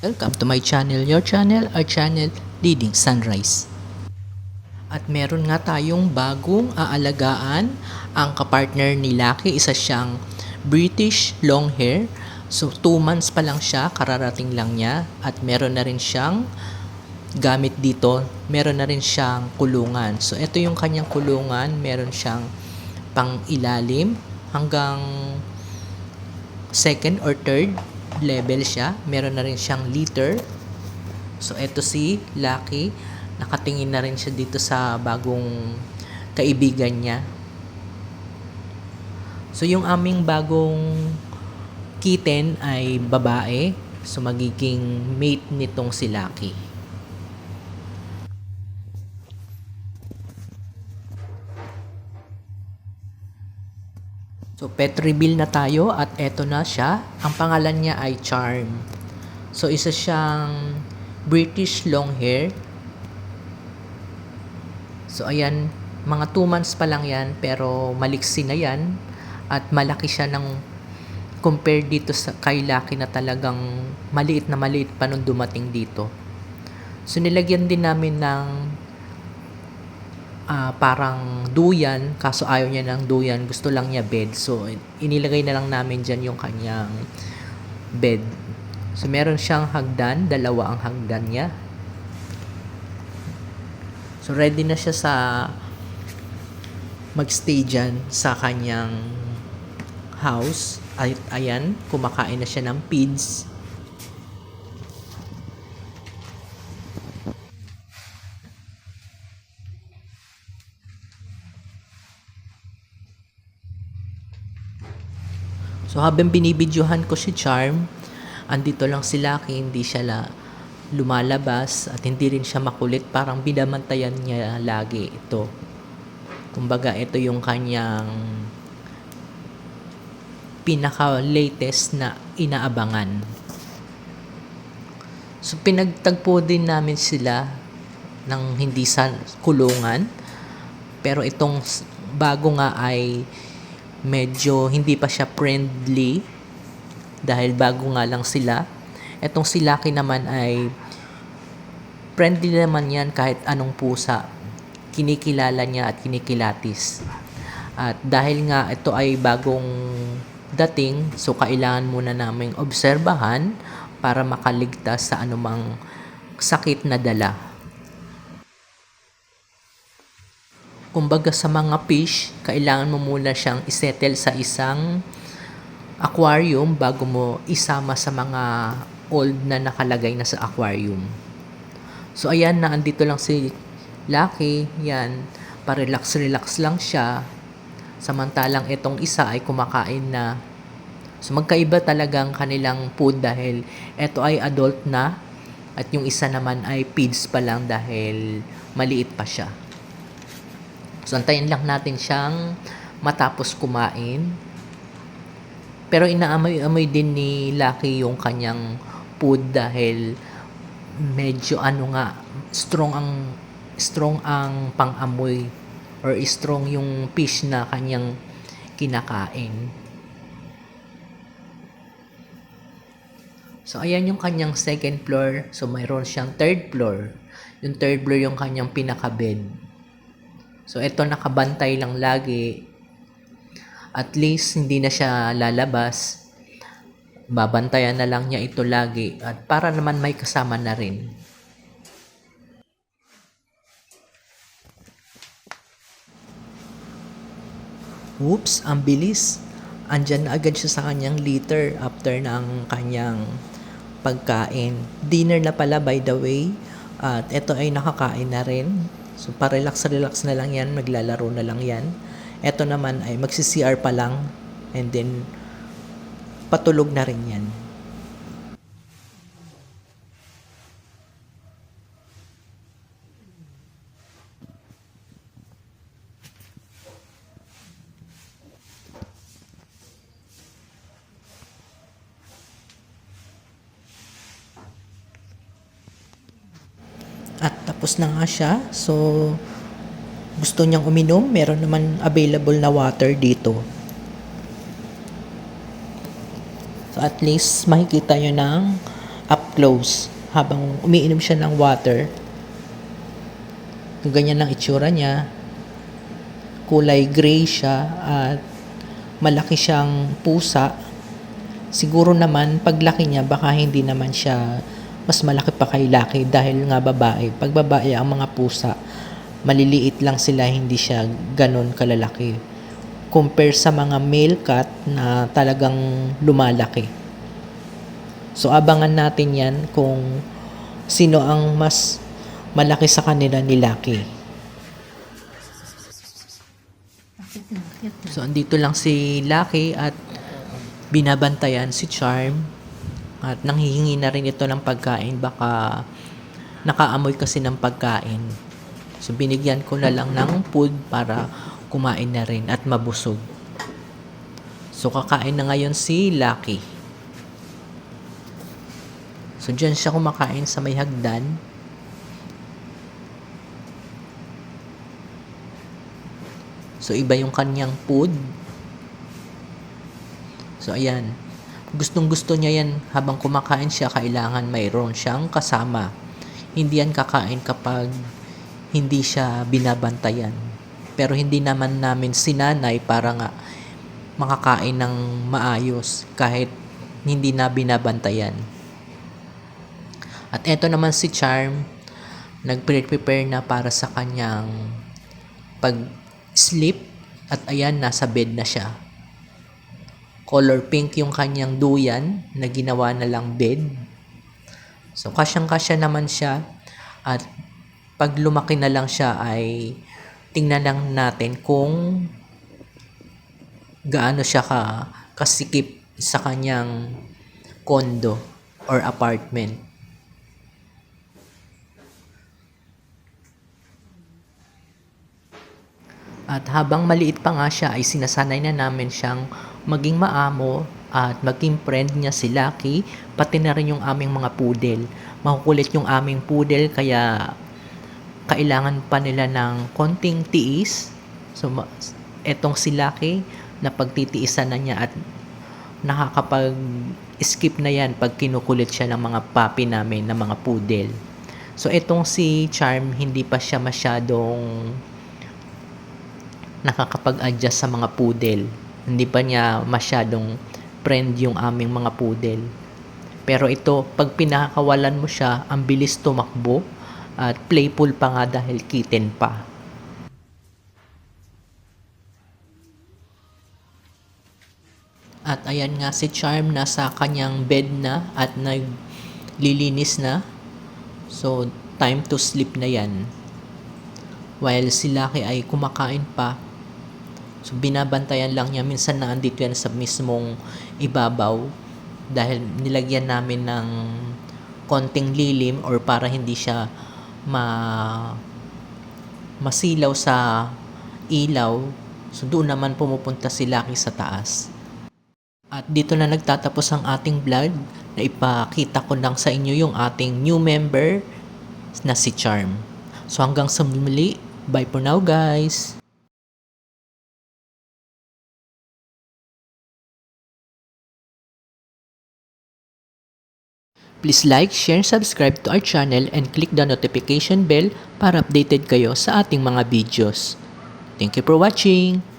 Welcome to my channel, your channel, our channel, Leading Sunrise. At meron nga tayong bagong aalagaan. Ang kapartner ni Lucky, isa siyang British Longhair. So 2 months pa lang siya, kararating lang niya. At meron na rin siyang gamit dito, meron na rin siyang kulungan. So ito yung kanyang kulungan, meron siyang pang ilalim hanggang second or third level siya. Meron na rin siyang liter. So, eto si Lucky. Nakatingin na rin siya dito sa bagong kaibigan niya. So, yung aming bagong kitten ay babae. So, magiging mate nitong si Lucky. So, pet reveal na tayo at eto na siya. Ang pangalan niya ay Charm. So, isa siyang British Longhair. So, ayan, mga 2 months pa lang yan, pero maliksi na yan. At malaki siya ng compare dito sa kay Lucky na talagang maliit pa nung dumating dito. So, nilagyan din namin ng parang duyan, kaso ayaw niya ng duyan, gusto lang niya bed. So, inilagay na lang namin dyan yung kanyang bed. So, meron siyang hagdan, 2 ang hagdan niya. So, ready na siya sa magstay dyan sa kanyang house. At ayan, kumakain na siya ng feeds. So, habang binibidyohan ko si Charm, andito lang si Lucky, hindi siya lumalabas at hindi rin siya makulit. Parang binabantayan niya lagi ito. Kumbaga, ito yung kanyang pinaka-latest na inaabangan. So, pinagtagpo din namin sila ng hindi sa kulungan. Pero itong bago nga ay medyo hindi pa siya friendly dahil bago nga lang sila. Etong si Lucky naman ay friendly naman yan kahit anong pusa. Kinikilala niya at kinikilatis. At dahil nga ito ay bagong dating, so kailangan muna naming obserbahan para makaligtas sa anumang sakit na dala. Kumbaga sa mga fish, kailangan mo muna siyang isettle sa isang aquarium bago mo isama sa mga old na nakalagay na sa aquarium. So ayan na, andito lang si Lucky. Yan, pa-relax lang siya. Samantalang itong isa ay kumakain na. So magkaiba talagang kanilang food dahil ito ay adult na at yung isa naman ay feeds pa lang dahil maliit pa siya. So, antayin lang natin siyang matapos kumain. Pero inaamoy-amoy din ni Lucky yung kanyang food dahil medyo strong ang pang-amoy or strong yung fish na kanyang kinakain. So, ayan yung kanyang second floor. So, mayroon siyang third floor. Yung third floor yung kanyang pinaka-bed. So, ito nakabantay lang lagi. At least, hindi na siya lalabas. Babantayan na lang niya ito lagi. At para naman may kasama na rin. Oops, ang bilis. Andyan na agad siya sa kanyang liter after ng kanyang pagkain. Dinner na pala, by the way. At ito ay nakakain na rin. So, pa-relax na lang yan. Maglalaro na lang yan. Ito naman ay magsi-CR pa lang. And then, patulog na rin yan. At tapos na nga siya. So, gusto niyang uminom. Meron naman available na water dito. So, at least makikita nyo ng up close habang umiinom siya ng water. Kung ganyan ang itsura niya, kulay gray siya at malaki siyang pusa. Siguro naman paglaki niya baka hindi naman siya mas malaki pa kay Lucky dahil nga babae. Pag babae ang mga pusa, maliliit lang sila, hindi siya ganon kalalaki. Compare sa mga male cat na talagang lumalaki. So abangan natin yan kung sino ang mas malaki sa kanila ni Lucky. So andito lang si Lucky at binabantayan si Charm. At nanghihingi na rin ito ng pagkain, baka nakaamoy kasi ng pagkain. So binigyan ko na lang ng food para kumain na rin at mabusog. So kakain na ngayon si Lucky. So dyan siya kumakain sa may hagdan. So iba yung kanyang food. So ayan. Gustong-gusto niya yan, habang kumakain siya, kailangan mayroon siyang kasama. Hindi yan kakain kapag hindi siya binabantayan. Pero hindi naman namin sinanay para nga makakain ng maayos kahit hindi na binabantayan. At eto naman si Charm, nag-prepare na para sa kanyang pag-sleep. At ayan, nasa bed na siya. Color pink yung kanyang duyan na ginawa na lang bed. So kasyang-kasya naman siya, at pag lumaki na lang siya ay tingnan lang natin kung gaano siya kasikip sa kanyang condo or apartment. At habang maliit pa nga siya ay sinasanay na namin siyang maging maamo at maging friend niya si Lucky, pati na rin yung aming mga poodle. Makukulit yung aming poodle kaya kailangan pa nila ng konting tiis. So etong si Lucky, napagtitiisan na niya at nakakapag-skip na yan pag kinukulit siya ng mga puppy namin na mga poodle. So etong si Charm, hindi pa siya masyadong nakakapag-adjust sa mga poodle. Hindi pa niya masyadong friend yung aming mga poodle. Pero ito, pag pinakawalan mo siya, ang bilis tumakbo at playful pa nga dahil kitten pa. At ayan nga si Charm, nasa kanyang bed na at naglilinis na. So, time to sleep na yan. While si Lucky ay kumakain pa. So, binabantayan lang niya. Minsan na andito yan sa mismong ibabaw dahil nilagyan namin ng konting lilim or para hindi siya masilaw sa ilaw. So, doon naman pumupunta si Lucky sa taas. At dito na nagtatapos ang ating vlog na ipakita ko lang sa inyo yung ating new member na si Charm. So, hanggang sa muli. Bye for now, guys! Please like, share, subscribe to our channel and click the notification bell para updated kayo sa ating mga videos. Thank you for watching!